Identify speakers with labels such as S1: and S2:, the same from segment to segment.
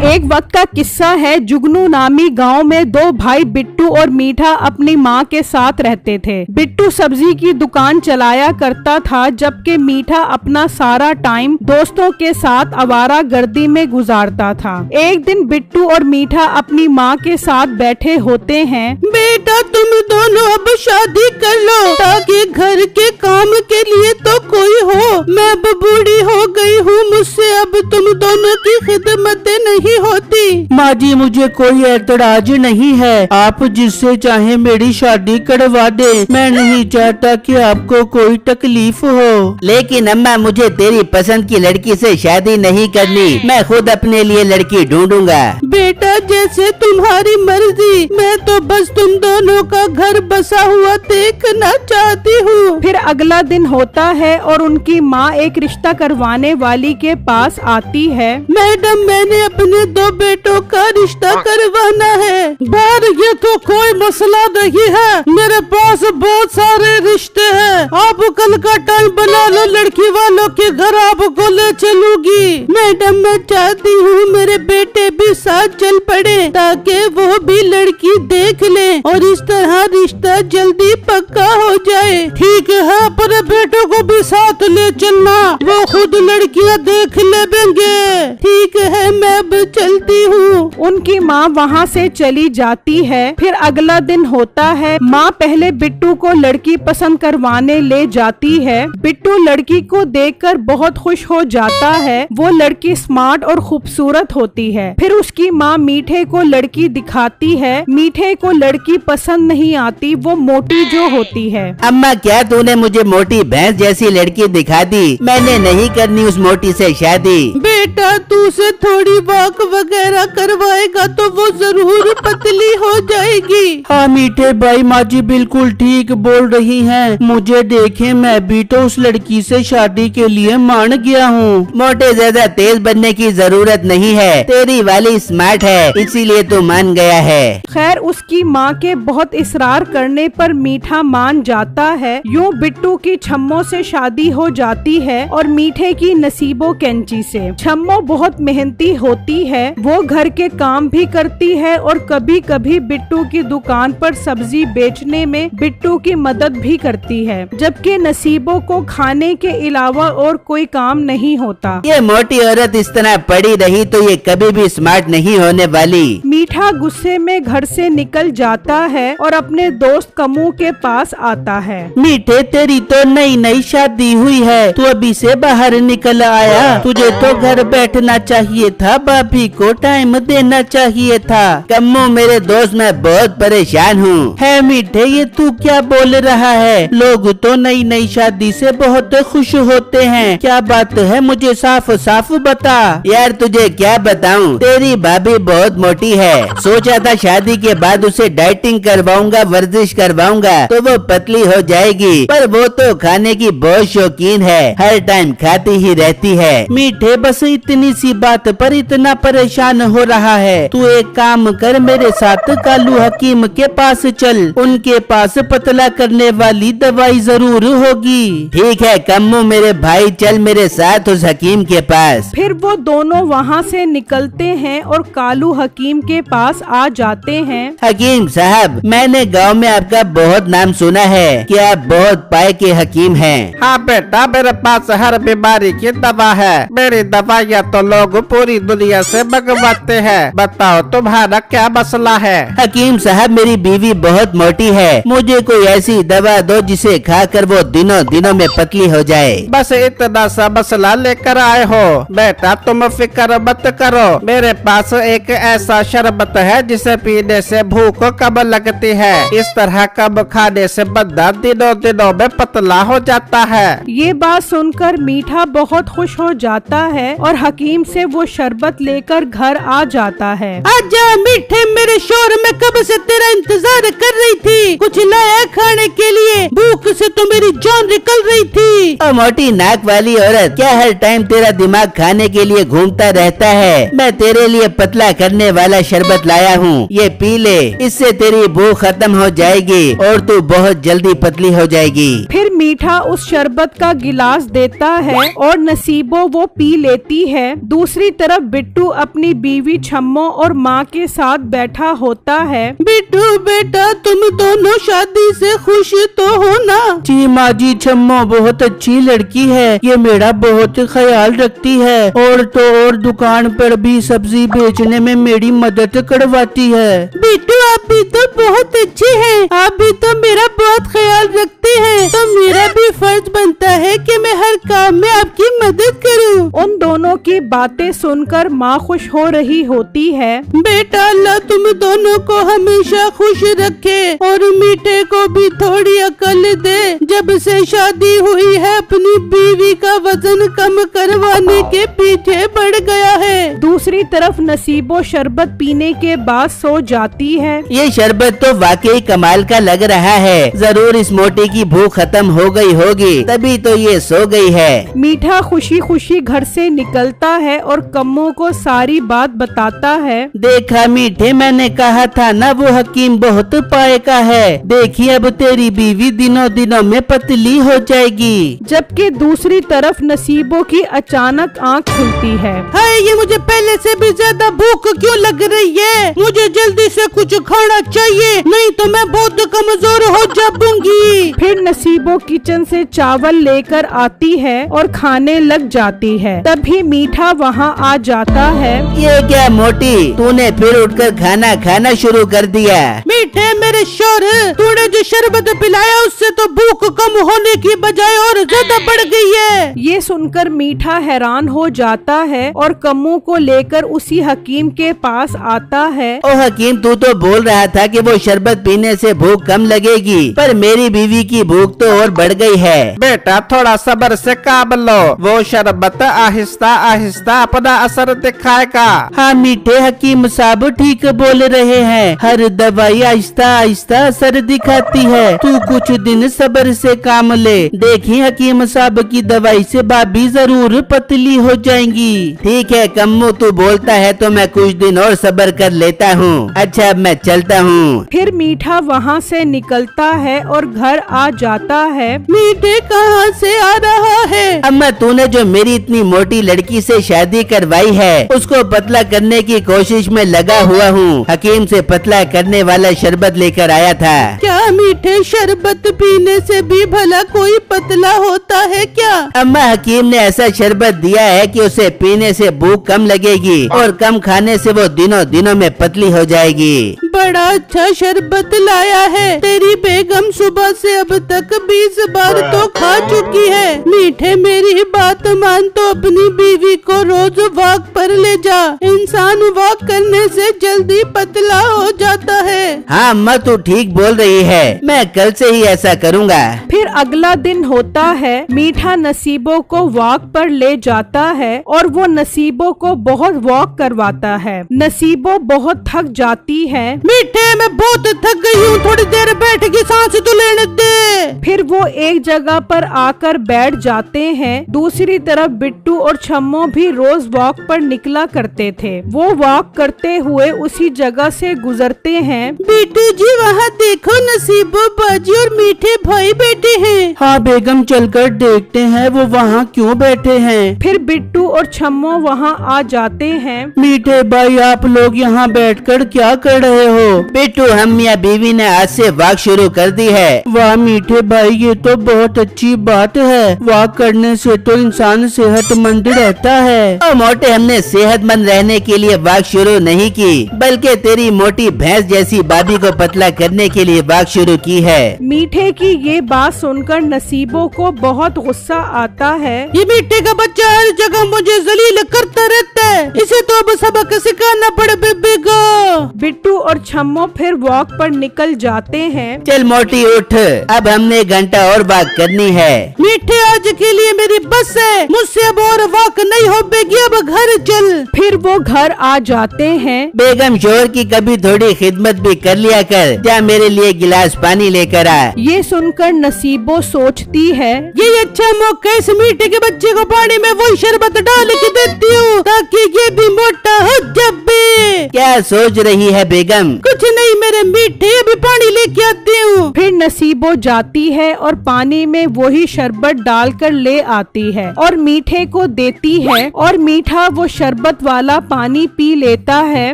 S1: एक वक्त का किस्सा है। जुगनू नामी गांव में दो भाई बिट्टू और मीठा अपनी माँ के साथ रहते थे। बिट्टू सब्जी की दुकान चलाया करता था, जबकि मीठा अपना सारा टाइम दोस्तों के साथ आवारागर्दी में गुजारता था। एक दिन बिट्टू और मीठा अपनी माँ के साथ बैठे होते हैं।
S2: बेटा तुम दोनों अब शादी कर लो ताकि घर के काम के लिए तो कोई हो। मैं अब बूढ़ी हो गई हूँ, मुझसे अब तुम दोनों की खिदमतें नहीं होती।
S3: माँ जी मुझे कोई एतराज नहीं है, आप जिससे चाहे मेरी शादी करवा दे। मैं नहीं चाहता कि आपको कोई तकलीफ हो।
S4: लेकिन अम्मा मुझे तेरी पसंद की लड़की से शादी नहीं करनी, मैं खुद अपने लिए लड़की ढूंढूंगा।
S2: बेटा जैसे तुम्हारी मर्जी, मैं तो बस तुम दोनों का घर बसा हुआ देखना चाहती हूँ।
S1: फिर अगला दिन होता है और उनकी माँ एक रिश्ता करवाने वाली के पास आती है।
S2: मैडम मैंने अपने दो बेटों का रिश्ता करवाना है। बार ये तो कोई मसला नहीं है, मेरे पास बहुत सारे रिश्ते हैं। आप कल का टाइम बना लो, लड़की वालों के घर आपको ले चलूंगी। मैडम मैं चाहती हूँ मेरे बेटे भी साथ चल पड़े ताकि वो भी लड़की देख ले और इस तरह रिश्ता जल्दी पक्का हो जाए। ठीक है, अपने बेटों को भी साथ ले चलना, वो खुद लड़कियाँ देख लेंगे। ठीक है मैं अब चलती हूँ।
S1: उनकी माँ वहाँ से चली जाती है। फिर अगला दिन होता है। माँ पहले बिट्टू को लड़की पसंद करवाने ले जाती है। बिट्टू लड़की को देखकर बहुत खुश हो जाता है। वो लड़की स्मार्ट और खूबसूरत होती है। फिर उसकी माँ मीठे को लड़की दिखाती है। मीठे को लड़की पसंद नहीं आती, वो मोटी जो होती है।
S4: अम्मा क्या तूने मुझे मोटी भैंस जैसी लड़की दिखा दी? मैंने नहीं करनी उस मोटी से शादी।
S2: बेटा तू से थोड़ी वॉक वगैरह करवाएगा तो वो जरूर पतली हो जाएगी।
S3: हाँ मीठे भाई, माँ जी बिल्कुल ठीक बोल रही हैं। मुझे देखे मैं भी तो उस लड़की से शादी के लिए मान गया हूँ।
S4: मोटे ज्यादा तेज बनने की जरूरत नहीं है, तेरी वाली स्मार्ट है इसीलिए तो मान गया है।
S1: खैर उसकी माँ के बहुत इसरार करने पर मीठा मान जाता है। यूँ बिट्टू की छम्मो से शादी हो जाती है और मीठे की नसीबो कैंची से। छम्मो बहुत मेहनती होती है, वो घर के काम भी करती है और कभी कभी बिट्टू की दुकान पर सब्जी बेचने में बिट्टू की मदद भी करती है, जबकि नसीबों को खाने के अलावा और कोई काम नहीं होता।
S4: ये मोटी औरत इस तरह पड़ी रही तो ये कभी भी स्मार्ट नहीं होने वाली।
S1: मीठा गुस्से में घर से निकल जाता है और अपने दोस्त कमू के पास आता है।
S3: मीठे तेरी तो नई नई शादी हुई है, तू अभी से बाहर निकल आया। तुझे तो घर बैठना चाहिए था, भाभी को टाइम देना चाहिए था।
S4: कम्मू मेरे दोस्त, मैं बहुत परेशान हूँ।
S3: है मीठे ये तू क्या बोल रहा है? लोग तो नई नई शादी से बहुत खुश होते हैं, क्या बात है मुझे साफ साफ बता।
S4: यार तुझे क्या बताऊँ, तेरी भाभी बहुत मोटी है। सोचा था शादी के बाद उसे डाइटिंग करवाऊंगा, वर्जिश करवाऊंगा तो वो पतली हो जाएगी, पर वो तो खाने की बहुत शौकीन है, हर टाइम खाती ही रहती है।
S3: मीठे बस इतनी सी बात पर इतना परेशान हो रहा है। तू एक काम कर, मेरे साथ कालू हकीम के पास चल, उनके पास पतला करने वाली दवाई जरूर होगी।
S4: ठीक है कम्मू मेरे भाई, चल मेरे साथ उस हकीम के पास।
S1: फिर वो दोनों वहाँ से निकलते हैं और कालू हकीम के पास आ जाते हैं।
S4: हकीम साहब मैंने गांव में आपका बहुत नाम सुना है कि आप बहुत पाए के हकीम हैं।
S5: हाँ बेटा मेरे पास हर बीमारी की दवा है, मेरी दवाइयाँ तो लोग पूरी दुनिया से मंगवाते हैं। बताओ तुम्हारा क्या मसला है?
S4: हकीम साहब मेरी बीवी बहुत मोटी है, मुझे कोई ऐसी दवा दो जिसे खाकर वो दिनों दिनों में पतली हो जाए।
S5: बस इतना सा मसला लेकर आए हो? बेटा तुम फिक्र मत करो, मेरे पास एक ऐसा शरबत है जिसे पीने से भूख कम लगती है। इस तरह कम खाने से बंदा दिनों दिनों में पतला हो जाता है।
S1: ये बात सुनकर मीठा बहुत खुश हो जाता है और हकीम से वो शरबत लेकर घर आ जाता है।
S2: आजा मीठे, मेरे शोर में कब से तेरा इंतजार कर रही थी, कुछ लाया खाने के लिए, भूख से तो मेरी जान निकल रही थी।
S4: ओ मोटी नाक वाली औरत, क्या हर टाइम तेरा दिमाग खाने के लिए घूमता रहता है? मैं तेरे लिए पतला करने वाला शरबत लाया हूँ, ये पी ले, इससे तेरी भूख खत्म हो जाएगी और तू बहुत जल्दी पतली हो जाएगी।
S1: फिर मीठा उस शरबत का गिलास देता है और नसीबो वो पी लेती है। दूसरी तरफ बिट्टू अपनी बीवी छम्मो और माँ के साथ बैठा होता है।
S2: बिट्टू बेटा, तुम दोनों शादी से खुश तो हो ना?
S3: जी माँ जी, छम्मो बहुत अच्छी लड़की है, ये मेरा बहुत ख्याल रखती है और तो और दुकान पर भी सब्जी बेचने में मेरी मदद करवाती है।
S2: बिट्टू आप भी तो बहुत अच्छे हैं, आप भी तो मेरा बहुत ख्याल रखते हैं, तो मेरा भी फर्ज बनता है कि मैं हर काम में आपकी मदद करूं।
S1: उन दोनों की बातें सुनकर माँ खुश हो रही होती है।
S2: बेटा अल्लाह तुम दोनों को हमेशा खुश रखे और मीठे को भी थोड़ी अकल दे। जब से शादी हुई है अपनी बीवी का वजन कम करवाने के पीछे बढ़ गया है।
S1: दूसरी तरफ नसीबो शरबत पीने के बाद सो जाती है।
S4: ये शरबत तो वाकई कमाल का लग रहा है, जरूर इस मोटी की भूख खत्म हो गई होगी, तभी तो ये सो गई है।
S1: मीठा खुशी खुशी घर से निकलता है और कम्मो को सारी बात बताता है।
S3: देखा मीठे, मैंने कहा था ना वो हकीम बहुत पाए का है। देखिए अब तेरी बीवी दिनों दिनों में पतली हो जाएगी।
S1: जबकि दूसरी तरफ नसीबो की अचानक आंख खुलती है।
S2: हाय, ये मुझे पहले से भी ज्यादा भूख क्यों लग रही है? मुझे जल्दी से कुछ खाना चाहिए, नहीं तो मैं बहुत कमजोर हो जाऊंगी।
S1: फिर नसीबो किचन से चावल लेकर आती है और खाने लग जाती है। तभी मीठा वहाँ आ जाता है।
S4: ये क्या मोटी, तूने फिर उठकर खाना खाना शुरू कर दिया?
S2: मीठे मेरे शोर, तूने जो शरबत पिलाया उससे तो भूख कम होने की बजाय और ज्यादा बढ़ गई है।
S1: ये सुनकर मीठा हैरान हो जाता है और कम्मू को लेकर उसी हकीम के पास आता है।
S4: ओ हकीम, तू तो बोल रहा था कि वो शरबत पीने से भूख कम लगेगी, पर मेरी बीवी की भूख तो और बढ़ गई है।
S5: बेटा थोड़ा सब्र से काम लो, वो शरबत आहिस्ता आहिस्ता अपना असर दिखाएगा।
S3: हाँ मीठे, हकीम साहब ठीक बोल रहे हैं, हर दवाई आहिस्ता आहिस्ता असर दिखाती है। तू कुछ दिन सब्र से काम ले, देखी हकीम साहब की दवाई से भाभी जरूर पतली हो जाएंगी।
S4: ठीक है कम्मू, तू बोलता है तो मैं कुछ दिन और सब्र कर लेता हूँ। अच्छा अब मैं चलता हूँ।
S1: फिर मीठा वहाँ से निकलता है और घर आ जाता है।
S2: मीठे कहाँ से आ रहा है?
S4: अम्मा, तूने जो मेरी इतनी मोटी लड़की से शादी करवाई है उसको पतला करने की कोशिश में लगा हुआ हूँ। हकीम से पतला करने वाला शरबत लेकर आया था।
S2: क्या मीठे शरबत पीने से भी भला कोई पतला होता है क्या?
S4: अम्मा, हकीम ने ऐसा शरबत दिया है कि उसे पीने से भूख कम लगेगी और कम खाने से वो दिनों दिनों में पतली हो जाएगी।
S2: बड़ा अच्छा शरबत लाया है, तेरी बेगम सुबह से अब तक 20 बार तो खा चुकी है। मीठे मेरी बात मान तो अपनी बीवी को रोज वॉक पर ले जा, इंसान वॉक करने से जल्दी पतला हो जाता है।
S4: हाँ अम्मा, तू ठीक बोल रही है, मैं कल से ही ऐसा करूँगा।
S1: फिर अगला दिन होता है। मीठा नसीबो को वॉक पर ले जाता है और वो नसीबो को बहुत वॉक करवाता है। नसीबो बहुत थक जाती है।
S2: मीठे मैं बहुत थक गई हूँ, थोड़ी देर बैठ के सांस तो लेने दे।
S1: फिर वो एक जगह पर आकर बैठ जाते हैं। दूसरी तरफ बिट्टू और छम्मो भी रोज वॉक पर निकला करते थे। वो वॉक करते हुए उसी जगह से गुजरते हैं।
S2: बिट्टू जी वहाँ देखो, नसीबो बाजी और मीठे भाई बैठे हैं।
S3: हाँ बेगम, चलकर देखते हैं वो वहाँ क्यों बैठे हैं।
S1: फिर बिट्टू और छम्मो वहाँ आ जाते हैं।
S3: मीठे भाई, आप लोग यहाँ बैठकर क्या कर रहे हो?
S4: बिट्टू, हम मियाँ बीवी ने आज से वॉक शुरू कर दी है।
S3: वाह मीठे भाई, ये तो बहुत अच्छी बात है। वॉक करने से तो इंसान सेहतमंद रहता है।
S4: और मोटे, हमने सेहतमंद रहने के लिए वॉक शुरू नहीं की, बल्कि तेरी मोटी भैंस जैसी भाभी को पतला करने के लिए वॉक शुरू की है।
S1: मीठे की ये बात सुनकर नसीबो को बहुत गुस्सा आता है।
S2: ये मीठे का बच्चा हर जगह मुझे जलील करता रहता है, इसे तो अब सबक सिखाना पड़े बेबी को।
S1: बिट्टू और छम्मो फिर वॉक पर निकल जाते हैं।
S4: चल मोटी उठ, अब हमने घंटा और वॉक करनी है।
S2: मीठे आज के लिए मेरी बस है, मुझसे अब और वॉक नहीं हो बेगी। जाएगी, अब घर चल।
S1: फिर वो घर आ जाते हैं।
S4: बेगम शोहर की कभी थोड़ी खिदमत भी कर लिया कर, जा मेरे लिए गिलास पानी लेकर आ।
S1: ये सुनकर नसीबो सोचती है,
S2: ये अच्छा मौका, इस मीठे के बच्चे को पानी में वही शरबत डाल के देती हूँ ताकि ये भी मोटा हो। जब भी
S4: क्या सोच रही है बेगम?
S2: कुछ नहीं मेरे मीठे, अभी पानी लेके आती हूँ।
S1: फिर नसीबो जाती है और पानी में वही शरबत डालकर ले आती है और मीठे को देती है और मीठा वो शरबत वाला पानी पी लेता है।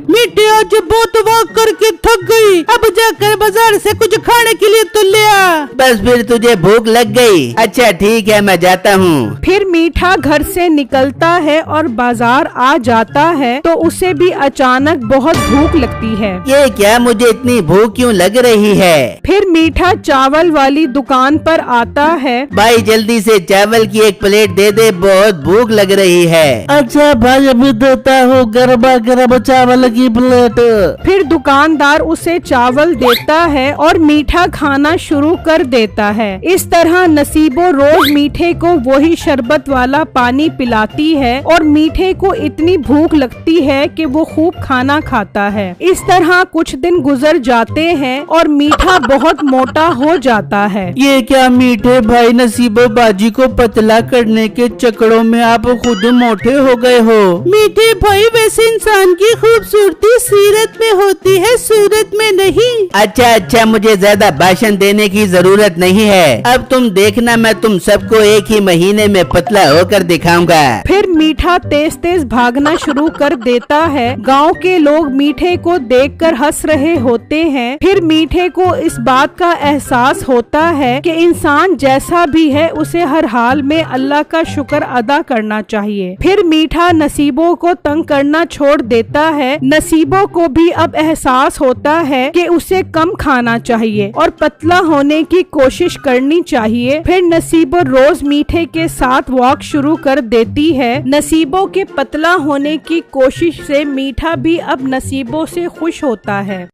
S2: मीठे आज बहुत वॉक करके थक गई, अब जाकर बाजार से कुछ खाने के लिए तो ले आ।
S4: बस फिर तुझे भूख लग गई? अच्छा ठीक है, मैं जाता हूँ।
S1: फिर मीठा घर से निकलता है और बाजार आ जाता है तो उसे भी अचानक बहुत भूख लगती है।
S4: ये क्या, मुझे इतनी भूख क्यों लग रही है?
S1: फिर मीठा चावल वाली दुकान पर आता है।
S4: भाई जल्दी से चावल की एक प्लेट दे दे, बहुत भूख लग रही है।
S3: अच्छा भाई अभी देता हूँ, गरबा गरबा चावल की प्लेट।
S1: फिर दुकानदार उसे चावल देता है और मीठा खाना शुरू कर देता है। इस तरह नसीबो रोज मीठे को वही शरबत वाला पानी पिलाती है और मीठे को इतनी भूख लगती है कि वो खूब खाना खाता है। इस तरह कुछ दिन गुजर जाते हैं और मीठा बहुत मोटा हो जाता है।
S3: ये क्या मीठे भाई, नसीबो बाजी को पतला करने के चक्करों में आप खुद मोटे हो गए हो।
S2: मीठे भाई वैसे इंसान की खूबसूरती सीरत में होती है, सूरत में नहीं।
S4: अच्छा, मुझे ज्यादा भाषण देने की जरूरत नहीं है। अब तुम देखना, मैं तुम सबको एक ही महीने में पतला होकर दिखाऊंगा।
S1: फिर मीठा तेज तेज भागना शुरू कर देता है। गांव के लोग मीठे को देखकर हंस रहे होते हैं। फिर मीठे को इस बात का एहसास होता है कि इंसान जैसा भी है उसे हर हाल में अल्लाह का शुक्र अदा करना चाहिए। फिर मीठा नसीबों को तंग करना छोड़ देता है। नसीबों को भी अब एहसास होता है कि उसे कम खाना चाहिए और पतला होने की कोशिश करनी चाहिए। फिर नसीबो रोज मीठे के साथ वॉक शुरू कर देती है। नसीबों के पतला होने की कोशिश से मीठा भी अब नसीबों से खुश होता है।